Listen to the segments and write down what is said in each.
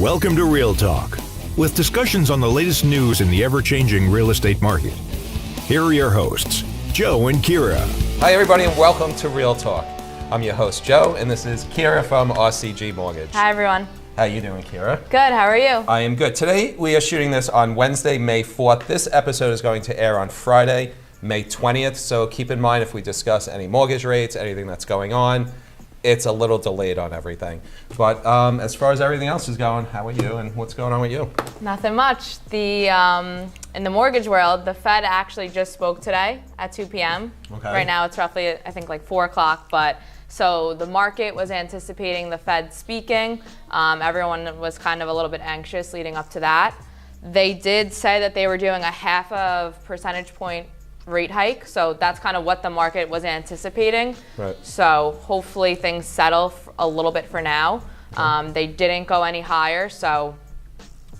Welcome to Real Talk, with discussions on the latest news in the ever-changing real estate market. Here are your hosts, Joe and Keara. Hi everybody and welcome to Real Talk. I'm your host Joe and this is Keara from RCG Mortgage. Hi everyone. How you doing, Keara? Good, how are you? I am good. Today we are shooting this on Wednesday, May 4th. This episode is going to air on Friday, May 20th, so keep in mind if we discuss any mortgage rates, anything that's going on, it's a little delayed on everything. But as far as everything else is going, how are you and what's going on with you? Nothing much. In the mortgage world, the Fed actually just spoke today at 2 p.m. Okay. Right now it's roughly, I think, like 4 o'clock, but so the market was anticipating the Fed speaking. Everyone was kind of a little bit anxious leading up to that. They did say that they were doing a 0.5 percentage point rate hike, so that's kind of what the market was anticipating. Right. So hopefully things settle a little bit for now. They didn't go any higher, so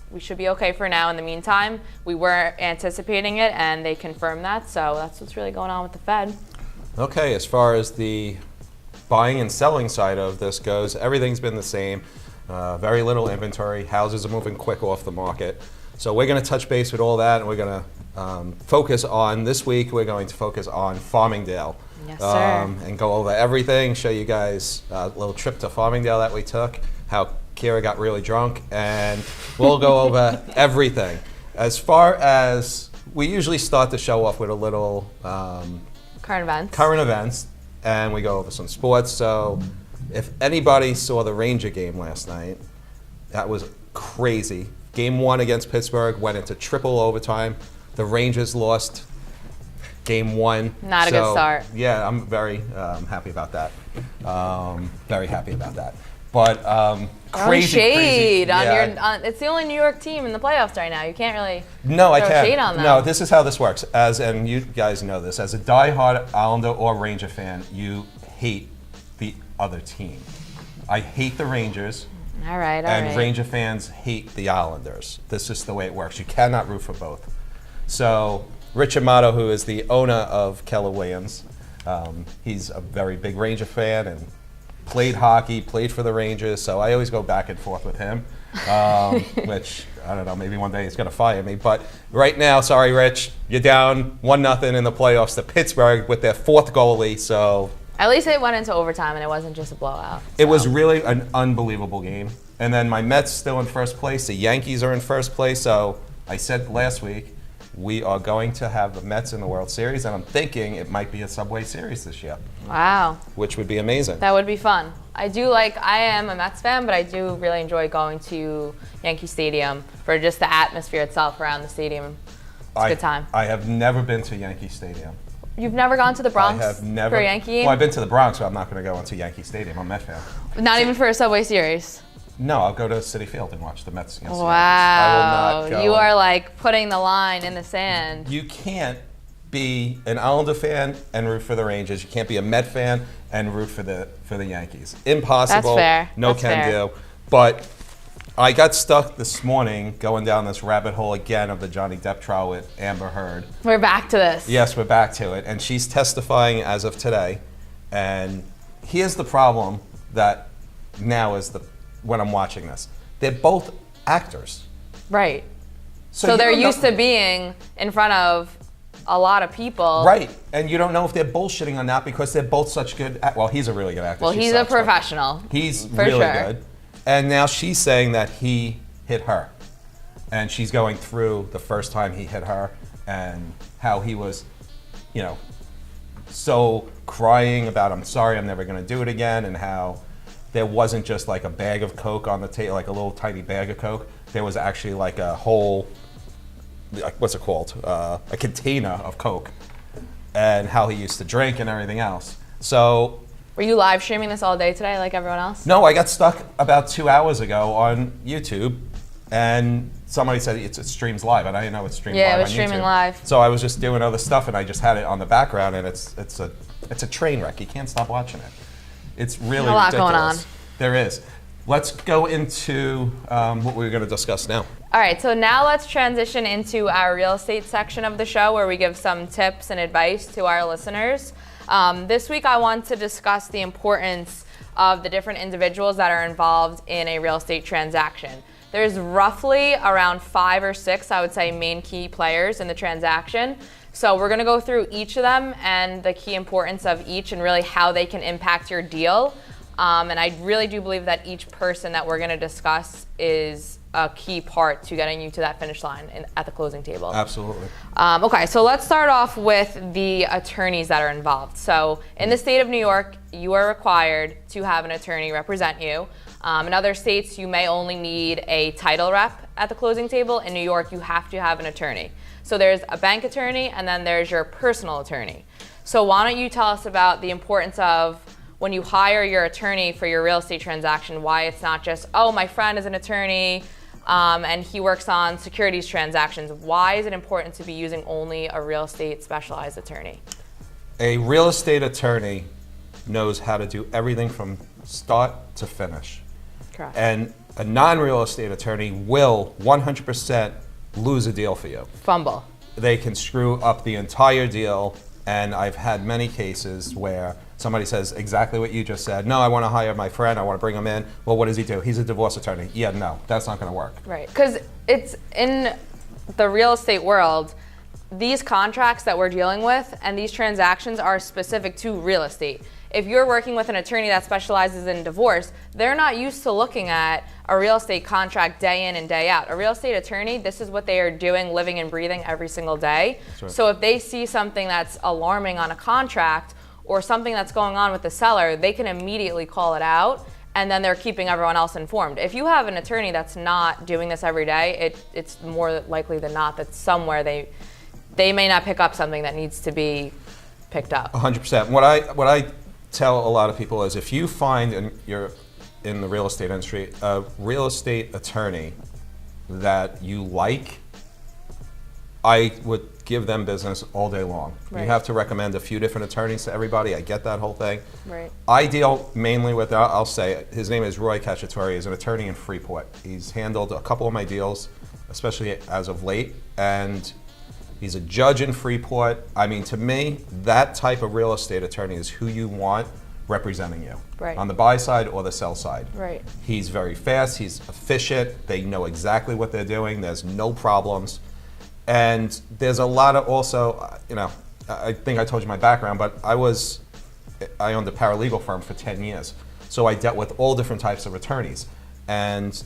we should be okay for now. In the meantime, we were anticipating it and they confirmed that, so that's what's really going on with the Fed. Okay, as far as the buying and selling side of this goes, everything's been the same. Very little inventory. Houses are moving quick off the market. So we're going to touch base with all that, and we're going to focus on, this week, we're going to focus on Farmingdale. Yes, sir. And go over everything, show you guys a little trip to Farmingdale that we took, how Keara got really drunk, and we'll go over everything. As far as, we usually start the show off with a little Current events, and we go over some sports. So if anybody saw the Ranger game last night, that was crazy. Game 1 against Pittsburgh went into triple overtime. The Rangers lost game 1. Not a good start. Yeah, I'm very happy about that. Very happy about that. But crazy, shade crazy. on Yeah. it's the only New York team in the playoffs right now. You can't really I throw can't. shade on them. No, this is how this works. And you guys know this. As a diehard Islander or Ranger fan, you hate the other team. I hate the Rangers. All right. And Ranger fans hate the Islanders. This is the way it works. You cannot root for both. So Rich Amato, who is the owner of Keller Williams, he's a very big Ranger fan and played hockey, played for the Rangers. So I always go back and forth with him, which, I don't know, maybe one day he's going to fire me. But right now, sorry, Rich, you're down 1-0 in the playoffs to Pittsburgh with their 4th goalie. So at least it went into overtime and it wasn't just a blowout. It was really an unbelievable game. And then my Mets still in first place. The Yankees are in first place. So I said last week, we are going to have the Mets in the World Series, and I'm thinking it might be a Subway Series this year. Wow. Which would be amazing. That would be fun. I am a Mets fan, but I do really enjoy going to Yankee Stadium for just the atmosphere itself around the stadium. It's a good time. I have never been to Yankee Stadium. You've never gone to the Bronx I have never, for a Yankee game? Well, I've been to the Bronx, but I'm not going to go into Yankee Stadium. I'm a Mets fan. Not even for a Subway Series? No, I'll go to Citi Field and watch the Mets against the Wow. Yankees. I will not go. You are like putting the line in the sand. You can't be an Islander fan and root for the Rangers. You can't be a Met fan and root for the Yankees. Impossible. That's fair. No That's can fair. do. But I got stuck this morning going down this rabbit hole again of the Johnny Depp trial with Amber Heard. We're back to this. Yes, we're back to it. And she's testifying as of today. And here's the problem that now is when I'm watching this. They're both actors. Right. So they're used to being in front of a lot of people. Right. And you don't know if they're bullshitting on that because they're both such good well, he's a really good actor. Well, She he's sucks, a professional. He's for really sure. good. And now she's saying that he hit her. And she's going through the first time he hit her and how he was, so crying about, I'm sorry, I'm never going to do it again, and how there wasn't just like a bag of Coke on the table, like a little tiny bag of Coke. There was actually like a whole, what's it called? A container of Coke, and how he used to drink and everything else. So. Were you live streaming this all day today like everyone else? No, I got stuck about 2 hours ago on YouTube, and somebody said it streams live, and I didn't know it streamed live on YouTube. Yeah, it was streaming live. So I was just doing other stuff, and I just had it on the background, and it's a train wreck. You can't stop watching it. It's really a lot ridiculous. going on. There is. Let's go into what we're going to discuss now. All right, so now let's transition into our real estate section of the show where we give some tips and advice to our listeners. This week I want to discuss the importance of the different individuals that are involved in a real estate transaction. There's roughly around 5 or 6, I would say, main key players in the transaction. So we're going to go through each of them and the key importance of each and really how they can impact your deal. And I really do believe that each person that we're going to discuss is a key part to getting you to that finish line at the closing table. Absolutely. Okay, so let's start off with the attorneys that are involved. So in the state of New York, you are required to have an attorney represent you. In other states, you may only need a title rep at the closing table. In New York, you have to have an attorney. So there's a bank attorney, and then there's your personal attorney. So why don't you tell us about the importance of when you hire your attorney for your real estate transaction, why it's not just, oh, my friend is an attorney, and he works on securities transactions. Why is it important to be using only a real estate specialized attorney? A real estate attorney knows how to do everything from start to finish. Correct. And a non-real estate attorney will 100% lose a deal for you. Fumble. They can screw up the entire deal, and I've had many cases where somebody says exactly what you just said. No, I want to hire my friend, I want to bring him in. Well, what does he do? He's a divorce attorney. Yeah, no, that's not going to work. Right, because it's in the real estate world, these contracts that we're dealing with and these transactions are specific to real estate. If you're working with an attorney that specializes in divorce, they're not used to looking at a real estate contract day in and day out. A real estate attorney, this is what they are doing, living and breathing every single day. Right. So if they see something that's alarming on a contract or something that's going on with the seller, they can immediately call it out, and then they're keeping everyone else informed. If you have an attorney that's not doing this every day, it's more likely than not that somewhere they may not pick up something that needs to be picked up. 100%. What I tell a lot of people is if you find you're in the real estate industry a real estate attorney that you like, I would give them business all day long. Right. You have to recommend a few different attorneys to everybody. I get that whole thing. Right. I deal mainly with, I'll say, his name is Roy Cacciatore. He's an attorney in Freeport. He's handled a couple of my deals, especially as of late, and he's a judge in Freeport. I mean, to me, that type of real estate attorney is who you want representing you. Right. On the buy side or the sell side. Right. He's very fast, he's efficient, they know exactly what they're doing, there's no problems. And there's a lot of also, I think I told you my background, but I owned a paralegal firm for 10 years. So I dealt with all different types of attorneys. And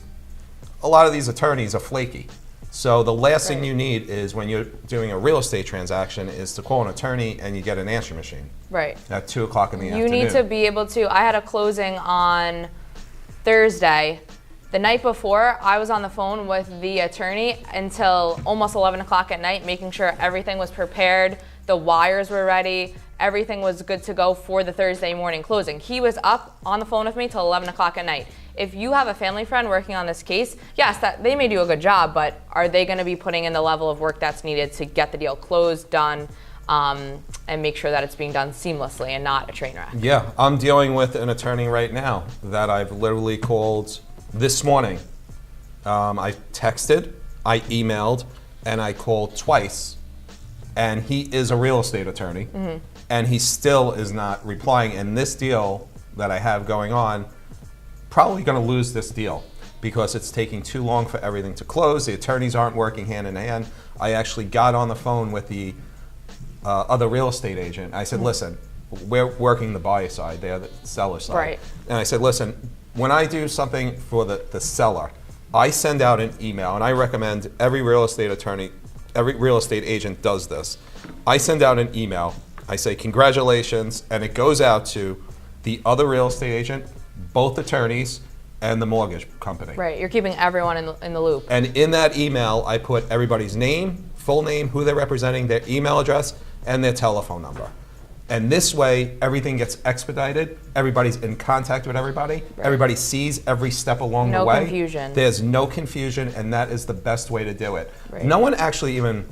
a lot of these attorneys are flaky. So the last thing you need is when you're doing a real estate transaction is to call an attorney and you get an answering machine. Right. At 2 o'clock in the afternoon. You need to be able to, I had a closing on Thursday. The night before, I was on the phone with the attorney until almost 11 o'clock at night, making sure everything was prepared, the wires were ready, everything was good to go for the Thursday morning closing. He was up on the phone with me till 11 o'clock at night. If you have a family friend working on this case, yes, that they may do a good job, but are they going to be putting in the level of work that's needed to get the deal closed, done, and make sure that it's being done seamlessly and not a train wreck? Yeah, I'm dealing with an attorney right now that I've literally called this morning. I texted, I emailed, and I called twice. And he is a real estate attorney, and he still is not replying. And this deal that I have going on, probably going to lose this deal because it's taking too long for everything to close. The attorneys aren't working hand in hand. I actually got on the phone with the other real estate agent. I said, listen, we're working the buyer side, they're the seller side. Right. And I said, listen, when I do something for the seller, I send out an email, and I recommend every real estate attorney, every real estate agent does this. I send out an email, I say congratulations, and it goes out to the other real estate agent, both attorneys, and the mortgage company. Right, you're keeping everyone in the loop. And in that email, I put everybody's name, full name, who they're representing, their email address, and their telephone number. And this way, everything gets expedited. Everybody's in contact with everybody. Right. Everybody sees every step along the way. No confusion. There's no confusion, and that is the best way to do it. Right. No one actually even,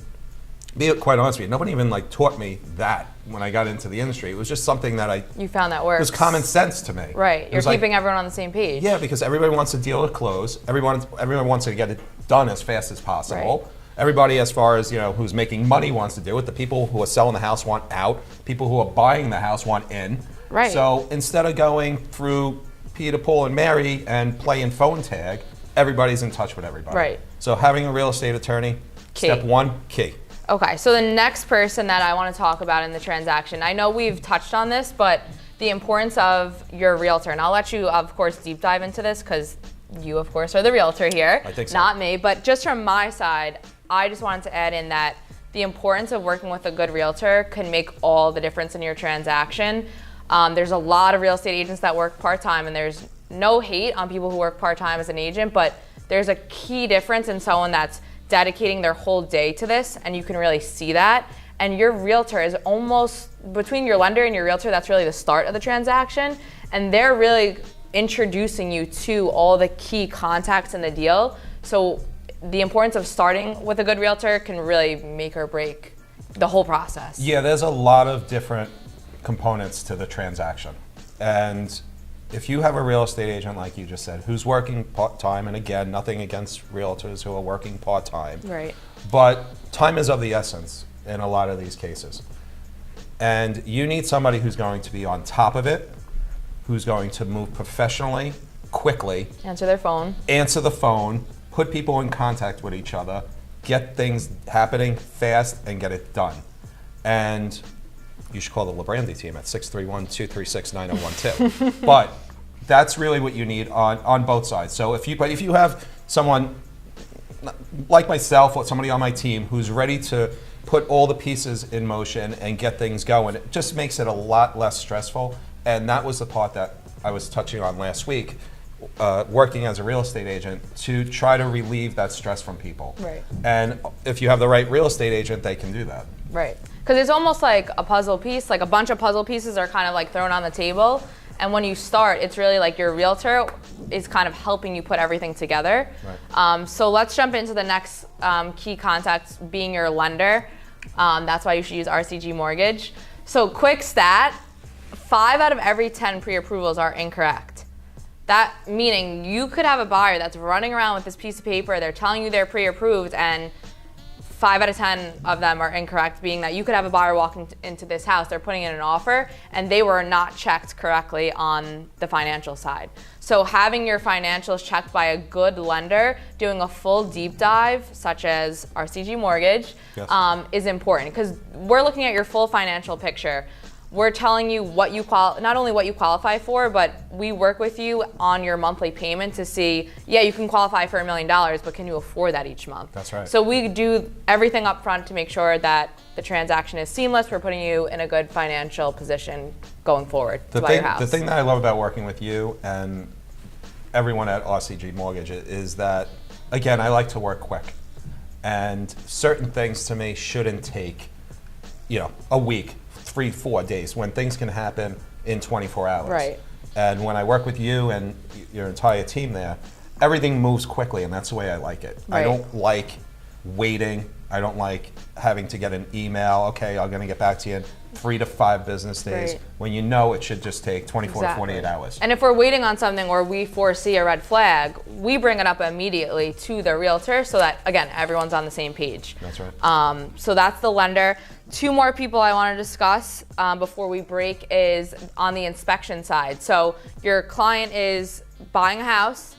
be quite honest with you, nobody even taught me that when I got into the industry. It was just something that you found that works. It was common sense to me. Right, you're keeping everyone on the same page. Yeah, because everybody wants the deal to close. Everyone wants to get it done as fast as possible. Right. Everybody, as far as who's making money, wants to do it. The people who are selling the house want out. People who are buying the house want in. Right. So instead of going through Peter, Paul, and Mary and playing phone tag, everybody's in touch with everybody. Right. So having a real estate attorney, Key. step one, key. Okay, so the next person that I want to talk about in the transaction, I know we've touched on this, but the importance of your realtor, and I'll let you, of course, deep dive into this because you, of course, are the realtor here. I think so. Not me, but just from my side, I just wanted to add in that the importance of working with a good realtor can make all the difference in your transaction. There's a lot of real estate agents that work part-time, and there's no hate on people who work part-time as an agent, but there's a key difference in someone that's dedicating their whole day to this, and you can really see that. And your realtor is almost, between your lender and your realtor, that's really the start of the transaction, and they're really introducing you to all the key contacts in the deal. So the importance of starting with a good realtor can really make or break the whole process. Yeah, there's a lot of different components to the transaction. And if you have a real estate agent, like you just said, who's working part-time, and again, nothing against realtors who are working part-time, Right. but time is of the essence in a lot of these cases. And you need somebody who's going to be on top of it, who's going to move professionally, quickly, Answer their phone. answer the phone, put people in contact with each other, get things happening fast, and get it done. And you should call the Labrandy team at 631-236-9012. But that's really what you need on both sides. So if you have someone like myself or somebody on my team who's ready to put all the pieces in motion and get things going, it just makes it a lot less stressful. And that was the part that I was touching on last week, working as a real estate agent to try to relieve that stress from people. Right. And if you have the right real estate agent, they can do that. Right. Because it's almost like a puzzle piece, like a bunch of puzzle pieces are kind of like thrown on the table. And when you start, it's really like your realtor is kind of helping you put everything together. Right. So let's jump into the next key contact, being your lender. That's why you should use RCG Mortgage. So quick stat, 5 out of every 10 pre-approvals are incorrect. That meaning you could have a buyer that's running around with this piece of paper, they're telling you they're pre-approved, and 5 out of 10 of them are incorrect, being that you could have a buyer walking into this house, they're putting in an offer, and they were not checked correctly on the financial side. So having your financials checked by a good lender, doing a full deep dive, such as RCG Mortgage, Yes. is important, because we're looking at your full financial picture. We're telling you what you not only what you qualify for, but we work with you on your monthly payment to see, yeah, you can qualify for $1 million, but can you afford that each month? That's right. So we do everything up front to make sure that the transaction is seamless. We're putting you in a good financial position going forward to buy your house. The thing that I love about working with you and everyone at RCG Mortgage is that, again, I like to work quick. And certain things to me shouldn't take, a week, 3-4 days, when things can happen in 24 hours. Right. And when I work with you and your entire team there, everything moves quickly, and that's the way I like it. Right. I don't like waiting. I don't like having to get an email, okay, I'm going to get back to you in 3 to 5 business days, Right. when you know it should just take 24 to 48 hours. And if we're waiting on something or we foresee a red flag, we bring it up immediately to the realtor so that, again, everyone's on the same page. That's right. So that's the lender. 2 more people I want to discuss before we break is on the inspection side. So your client is buying a house,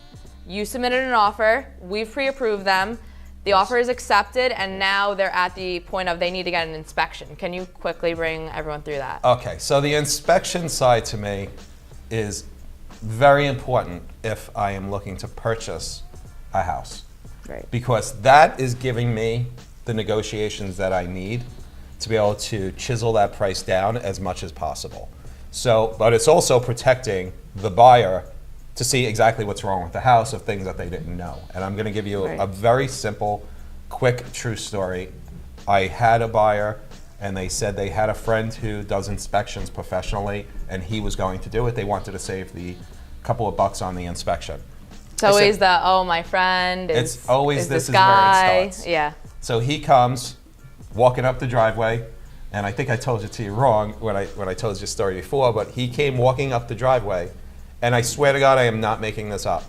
you submitted an offer, we've pre-approved them, the offer is accepted, and now they're at the point of they need to get an inspection. Can you quickly bring everyone through that? Okay, so the inspection side to me is very important if I am looking to purchase a house. Great. Because that is giving me the negotiations that I need to be able to chisel that price down as much as possible. So, but it's also protecting the buyer to see exactly what's wrong with the house of things that they didn't know. And I'm gonna give you Right. a very simple, quick, true story. I had a buyer and they said they had a friend who does inspections professionally and he was going to do it. They wanted to save the couple of bucks on the inspection. It's always my friend is, It's always this this is where it guy. starts. Yeah. So he comes walking up the driveway, and I think I told it to you wrong when I told you the story before, but he came walking up the driveway, and I swear to God, I am not making this up,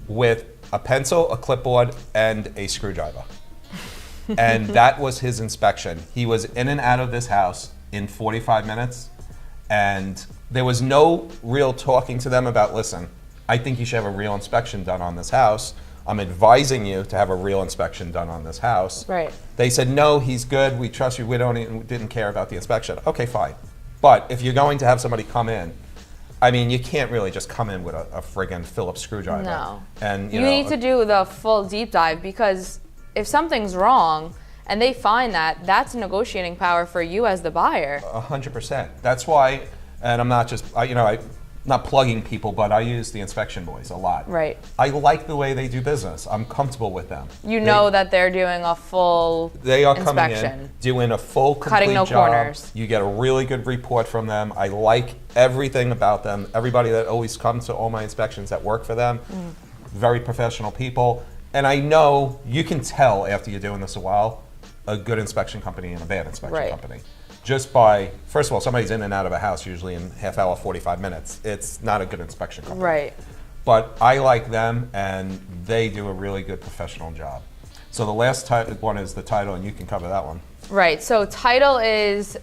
with a pencil, a clipboard, and a screwdriver. And that was his inspection. He was in and out of this house in 45 minutes, and there was no real talking to them about, listen, I think you should have a real inspection done on this house. I'm advising you to have a real inspection done on this house. Right. They said, no, he's good. We trust you. We didn't care about the inspection. Okay, fine. But if you're going to have somebody come in, I mean, you can't really just come in with a friggin' Phillips screwdriver. No. And You need to do the full deep dive, because if something's wrong and they find that, that's negotiating power for you as the buyer. 100%. That's why, and I'm not just, I'm not plugging people, but I use the inspection boys a lot. Right. I like the way they do business. I'm comfortable with them. You know that they're doing a full They are inspection. coming in, doing a full, complete Cutting no job. corners. You get a really good report from them. I like everything about them. Everybody that always comes to all my inspections that work for them, very professional people. And I know you can tell after you're doing this a while, a good inspection company and a bad inspection company. Just by, first of all, somebody's in and out of a house usually in half hour, 45 minutes. It's not a good inspection company. Right. But I like them, and they do a really good professional job. So the last one is the title, and you can cover that one. Right. So title is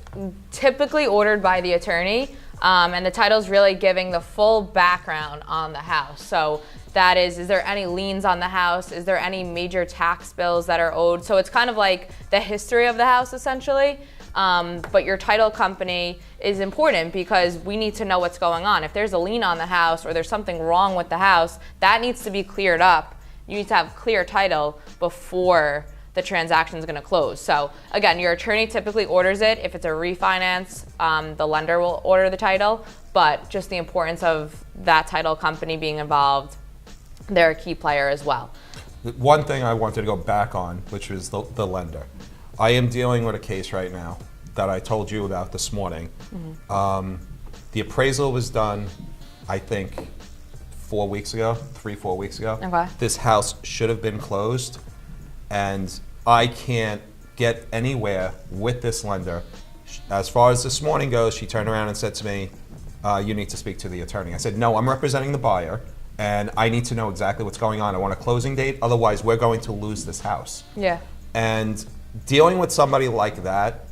typically ordered by the attorney, and the title is really giving the full background on the house. So that is there any liens on the house? Is there any major tax bills that are owed? So it's kind of like the history of the house, essentially. But your title company is important because we need to know what's going on. If there's a lien on the house or there's something wrong with the house, that needs to be cleared up. You need to have clear title before the transaction is going to close. So again, your attorney typically orders it. If it's a refinance, the lender will order the title, but just the importance of that title company being involved, they're a key player as well. One thing I wanted to go back on, which was the lender. I am dealing with a case right now that I told you about this morning. The appraisal was done, I think, 4 weeks ago, 3-4 weeks ago. Okay. This house should have been closed, and I can't get anywhere with this lender. As far as this morning goes, she turned around and said to me, you need to speak to the attorney. I said, no, I'm representing the buyer, and I need to know exactly what's going on. I want a closing date, otherwise we're going to lose this house. Yeah. And dealing with somebody like that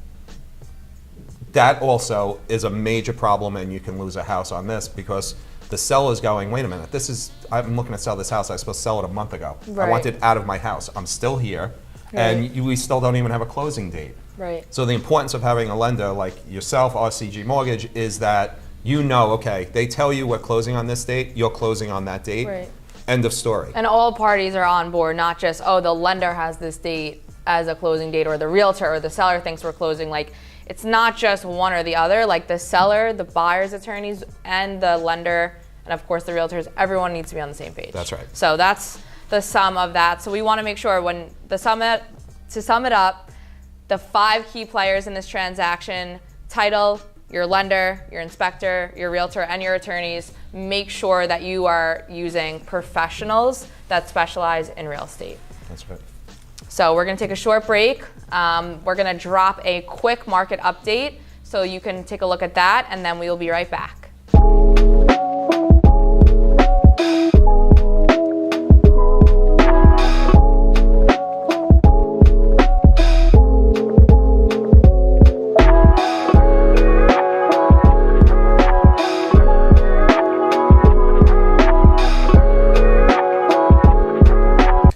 also is a major problem, and you can lose a house on this because the seller's going, wait a minute, I'm looking to sell this house. I was supposed to sell it a month ago. Right. I want it out of my house. I'm still here, and we still don't even have a closing date. Right. So the importance of having a lender like yourself, RCG Mortgage, is that okay, they tell you we're closing on this date, you're closing on that date. Right. End of story. And all parties are on board, not just, the lender has this date as a closing date, or the realtor or the seller thinks we're closing. Like, it's not just one or the other. Like, the seller, the buyer's attorneys, and the lender, and of course the realtors, everyone needs to be on the same page. That's right. So that's the sum of that. So we want to make sure to sum it up, the 5 key players in this transaction: title, your lender, your inspector, your realtor, and your attorneys. Make sure that you are using professionals that specialize in real estate. That's right. So we're going to take a short break. We're going to drop a quick market update so you can take a look at that, and then we will be right back.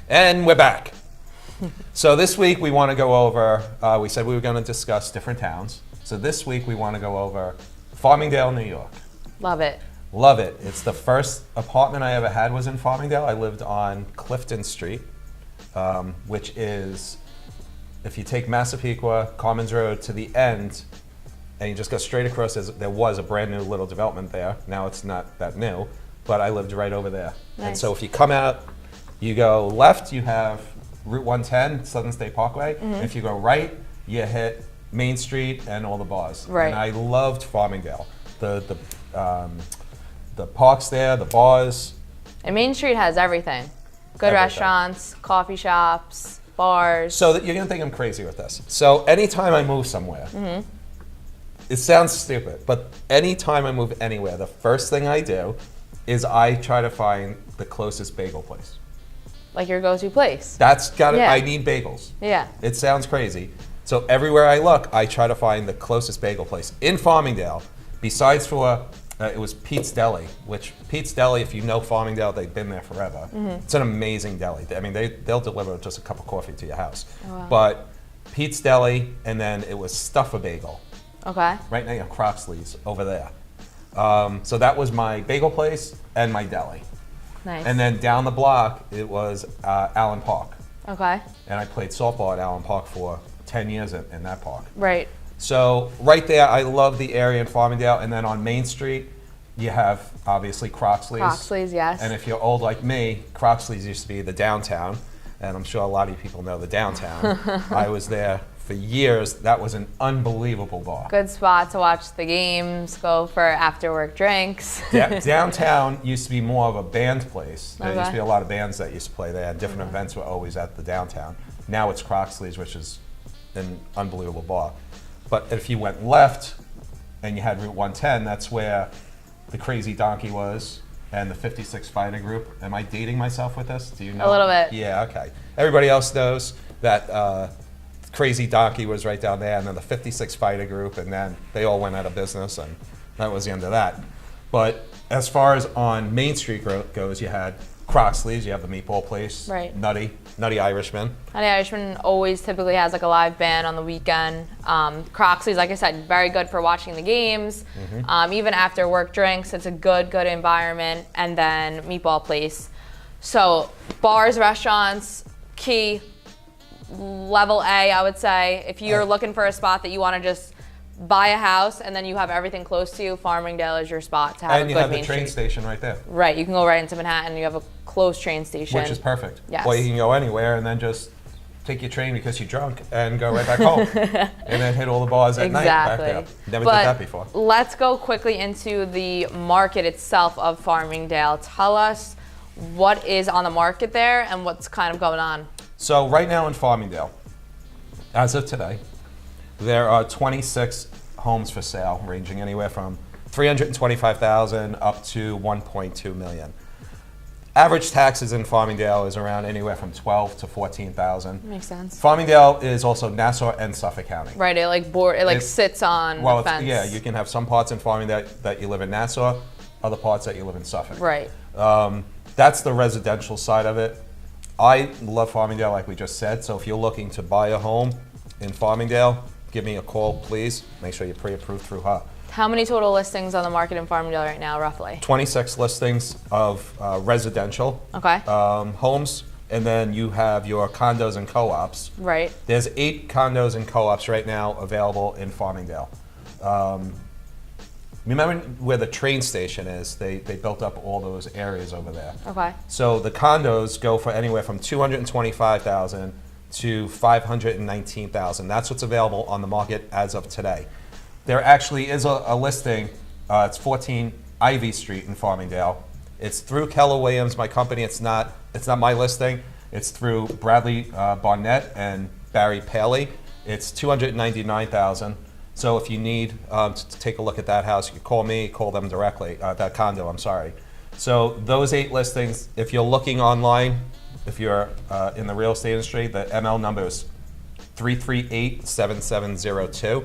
And we're back. So this week we want to go over, we said we were going to discuss different towns. So this week we want to go over Farmingdale, New York. Love it. Love it. It's the first apartment I ever had was in Farmingdale. I lived on Clifton Street, which is, if you take Massapequa, Commons Road to the end, and you just go straight across, there was a brand new little development there. Now it's not that new, but I lived right over there. Nice. And so if you come out, you go left, you have Route 110, Southern State Parkway. Mm-hmm. If you go right, you hit Main Street and all the bars. Right. And I loved Farmingdale. The parks there, the bars. And Main Street has everything. Good Everything. restaurants, coffee shops, bars. So you're gonna think I'm crazy with this. So anytime I move somewhere, Mm-hmm. it sounds stupid, but anytime I move anywhere, the first thing I do is I try to find the closest bagel place. Like your go-to place. That's got it. Yeah. I need bagels. Yeah. It sounds crazy. So everywhere I look, I try to find the closest bagel place in Farmingdale. Besides for It was Pete's Deli, which Pete's Deli, if you know Farmingdale, they've been there forever. It's an amazing deli. I mean, they'll deliver just a cup of coffee to your house. Oh, wow. But Pete's Deli, and then it was Stuff a Bagel. Okay. Right now, Croxley's over there. So that was my bagel place and my deli. Nice. And then down the block, it was Allen Park. Okay. And I played softball at Allen Park for 10 years in that park. Right. So right there, I love the area in Farmingdale. And then on Main Street, you have obviously Croxley's. Croxley's, yes. And if you're old like me, Croxley's used to be the downtown. And I'm sure a lot of you people know the downtown. I was there for years. That was an unbelievable bar. Good spot to watch the games, go for after work drinks. Downtown used to be more of a band place. There used to Okay. be a lot of bands that used to play there, and different events were always at the downtown. Now it's Croxley's, which is an unbelievable bar. But if you went left and you had Route 110, that's where the Crazy Donkey was and the 56 Fighter Group. Am I dating myself with this? Do you know? A little bit. Yeah, okay. Everybody else knows that Crazy Donkey was right down there, and then the 56 Fighter Group, and then they all went out of business, and that was the end of that. But as far as on Main Street goes, you had Croxley's, you have the meatball place, Right. Nutty Irishman. Honey Irishman always typically has like a live band on the weekend. Croxley's, like I said, very good for watching the games. Even after work drinks, it's a good environment. And then Meatball Place. So bars, restaurants, key, level A, I would say. If you're looking for a spot that you want to just buy a house and then you have everything close to you, Farmingdale is your spot to have And a you good have the Main train Street. station right there, Right, you can go right into Manhattan. You have a close train station. which is perfect. Yes. Well, you can go anywhere and then just take your train because you're drunk and go right back home. And then hit all the bars at night back there. Never did that before. Let's go quickly into the market itself of Farmingdale. Tell us what is on the market there and what's kind of going on. So right now in Farmingdale, as of today, there are 26 homes for sale, ranging anywhere from $325,000 up to $1.2 million. Average taxes in Farmingdale is around anywhere from $12,000 to $14,000. Makes sense. Farmingdale is also Nassau and Suffolk County. Right, it It's- sits on Well, the fence. yeah, you can have some parts in Farmingdale that you live in Nassau, other parts that you live in Suffolk. Right. That's the residential side of it. I love Farmingdale, like we just said. So if you're looking to buy a home in Farmingdale, give me a call, please. Make sure you're pre-approved through her. How many total listings on the market in Farmingdale right now, roughly? 26 listings of residential Okay. homes, and then you have your condos and co-ops. Right. There's 8 condos and co-ops right now available in Farmingdale. Remember where the train station is? They built up all those areas over there. Okay. So the condos go for anywhere from $225,000 to $519,000. That's what's available on the market as of today. There actually is a listing. It's 14 Ivy Street in Farmingdale. It's through Keller Williams, my company. It's not my listing. It's through Bradley Barnett and Barry Paley. It's $299,000. So if you need to take a look at that house, you can call me, call them directly. That condo, I'm sorry. So those 8 listings. If you're looking online, if you're in the real estate industry, the ML number is 338-7702.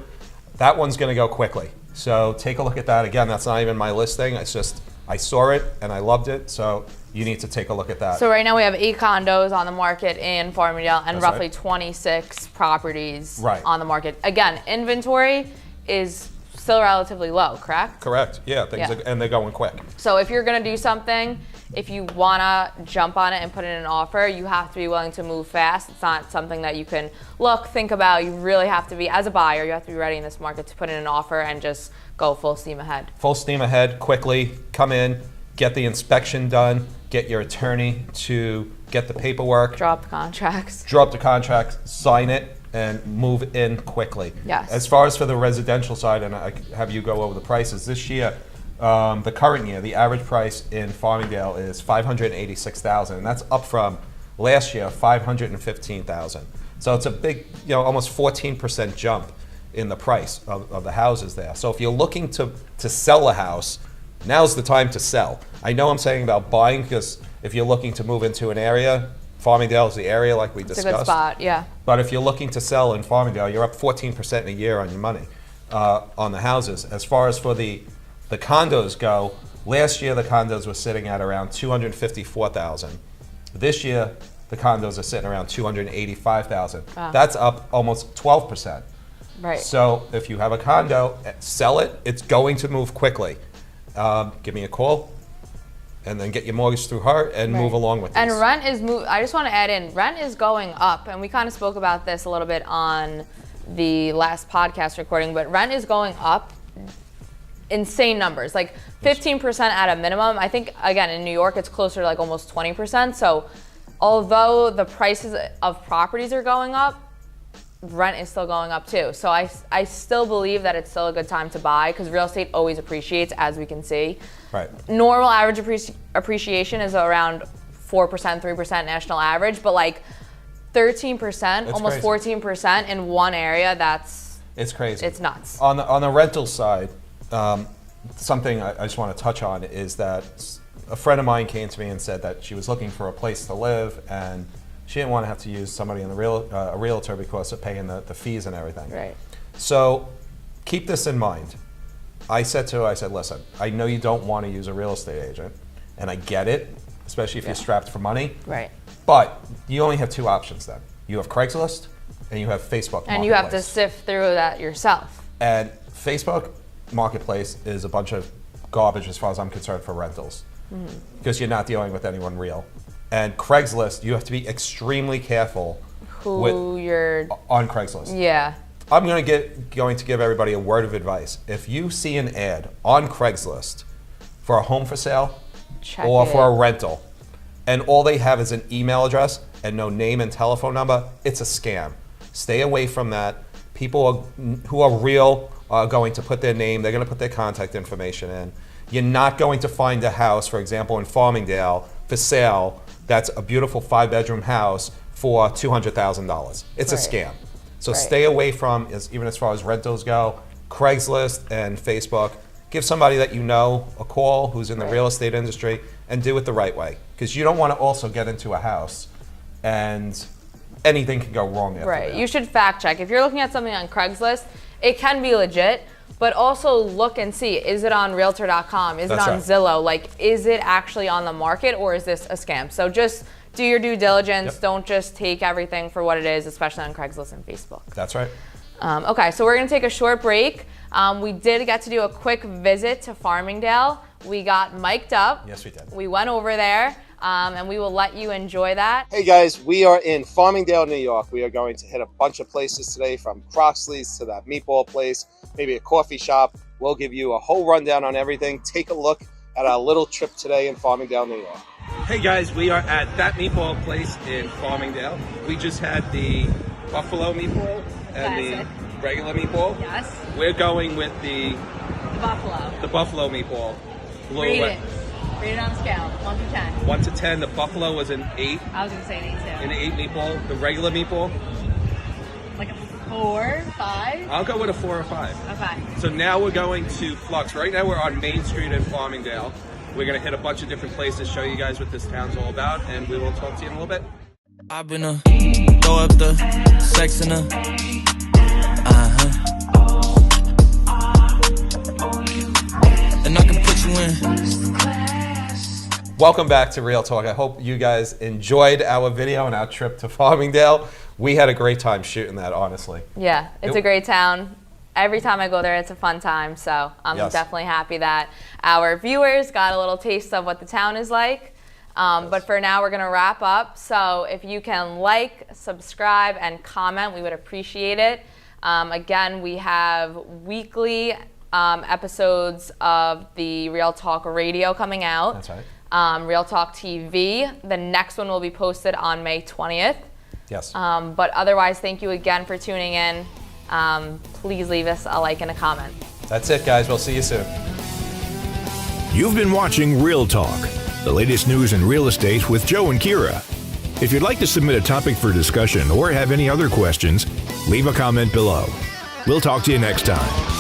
That one's going to go quickly. So take a look at that. Again, that's not even my listing. It's just I saw it and I loved it. So you need to take a look at that. So right now we have 8 condos on the market in Farmingdale and That's roughly right. 26 properties Right. on the market. Again, inventory is still relatively low, correct? Correct. Yeah, things Yeah. and they're going quick. So if you're gonna do something, if you wanna jump on it and put in an offer, you have to be willing to move fast. It's not something that you can think about. You really have to be, as a buyer, you have to be ready in this market to put in an offer and just go full steam ahead. Full steam ahead, quickly, come in, get the inspection done, get your attorney to get the paperwork, Drop the contracts. draw up the contract, sign it, and move in quickly. Yes. As far as for the residential side, and I have you go over the prices, this year, the current year, the average price in Farmingdale is $586,000, and that's up from last year, $515,000. So it's a big, almost 14% jump in the price of the houses there. So if you're looking to sell a house, now's the time to sell. I know I'm saying about buying because if you're looking to move into an area, Farmingdale is the area like we It's discussed. a good spot, yeah. But if you're looking to sell in Farmingdale, you're up 14% in a year on your money on the houses. As far as for the The condos go. Last year, the condos were sitting at around 254,000. This year, the condos are sitting around 285,000. Wow. That's up almost 12%. Right. So if you have a condo, sell it. It's going to move quickly. Give me a call, and then get your mortgage through her and move along with this. And rent is I just want to add in, rent is going up, and we kind of spoke about this a little bit on the last podcast recording, but rent is going up insane numbers, like 15% at a minimum. I think, again, in New York, it's closer to like almost 20%. So although the prices of properties are going up, rent is still going up too. So I still believe that it's still a good time to buy because real estate always appreciates, as we can see. Right. Normal average appreciation is around 4%, 3% national average, but like 13%, almost crazy. 14% in one area, it's crazy. It's nuts. On the rental side, something I just want to touch on is that a friend of mine came to me and said that she was looking for a place to live and she didn't want to have to use somebody in a realtor because of paying the fees and everything. Right. So keep this in mind. I said to her, listen, I know you don't want to use a real estate agent, and I get it, especially if you're strapped for money. Right. But you only have two options then. You have Craigslist and you have Facebook And you have to sift through that yourself. And Facebook Marketplace is a bunch of garbage as far as I'm concerned for rentals because you're not dealing with anyone real. And Craigslist, you have to be extremely careful on Craigslist. Yeah. I'm going to give everybody a word of advice. If you see an ad on Craigslist for a home for sale for a rental, and all they have is an email address and no name and telephone number, it's a scam. Stay away from that. People who are real are going to put their name, they're going to put their contact information in. You're not going to find a house, for example, in Farmingdale for sale that's a beautiful 5-bedroom house for $200,000. It's a scam. So stay away from, even as far as rentals go, Craigslist and Facebook. Give somebody that you know a call who's in the real estate industry and do it the right way. Because you don't want to also get into a house and anything can go wrong after that. You should fact check. If you're looking at something on Craigslist, it can be legit, but also look and see, is it on Realtor.com? Is it on Zillow? Like, is it actually on the market or is this a scam? So just do your due diligence. Yep. Don't just take everything for what it is, especially on Craigslist and Facebook. That's right. Okay, so we're going to take a short break. We did get to do a quick visit to Farmingdale. We got mic'd up. Yes, we did. We went over there, and we will let you enjoy that. Hey guys, we are in Farmingdale, New York. We are going to hit a bunch of places today, from Croxley's to that meatball place, maybe a coffee shop. We'll give you a whole rundown on everything. Take a look at our little trip today in Farmingdale, New York. Hey guys, we are at that meatball place in Farmingdale. We just had the buffalo meatball and the regular meatball. Yes. We're going with the buffalo. The buffalo meatball. Rate it. Rate it on a scale, 1 to 10. 1 to 10. The buffalo was an 8. I was going to say an 8 too. An 8 meatball. The regular meatball? Like a 4, 5? I'll go with a 4 or 5. Okay. So now we're going to Flux. Right now we're on Main Street in Farmingdale. We're going to hit a bunch of different places, show you guys what this town's all about, and we will talk to you in a little bit. I've been throw up the sex in and I can put you in. Welcome back to Real Talk. I hope you guys enjoyed our video and our trip to Farmingdale. We had a great time shooting that, honestly. Yeah, it's a great town. Every time I go there, it's a fun time. So I'm definitely happy that our viewers got a little taste of what the town is like. But for now, we're going to wrap up. So if you can like, subscribe, and comment, we would appreciate it. Again, we have weekly episodes of the Real Talk Radio coming out. That's right. Real Talk TV. The next one will be posted on May 20th. Yes. But otherwise, thank you again for tuning in. Please leave us a like and a comment. That's it, guys. We'll see you soon. You've been watching Real Talk, the latest news in real estate with Joe and Keara. If you'd like to submit a topic for discussion or have any other questions, leave a comment below. We'll talk to you next time.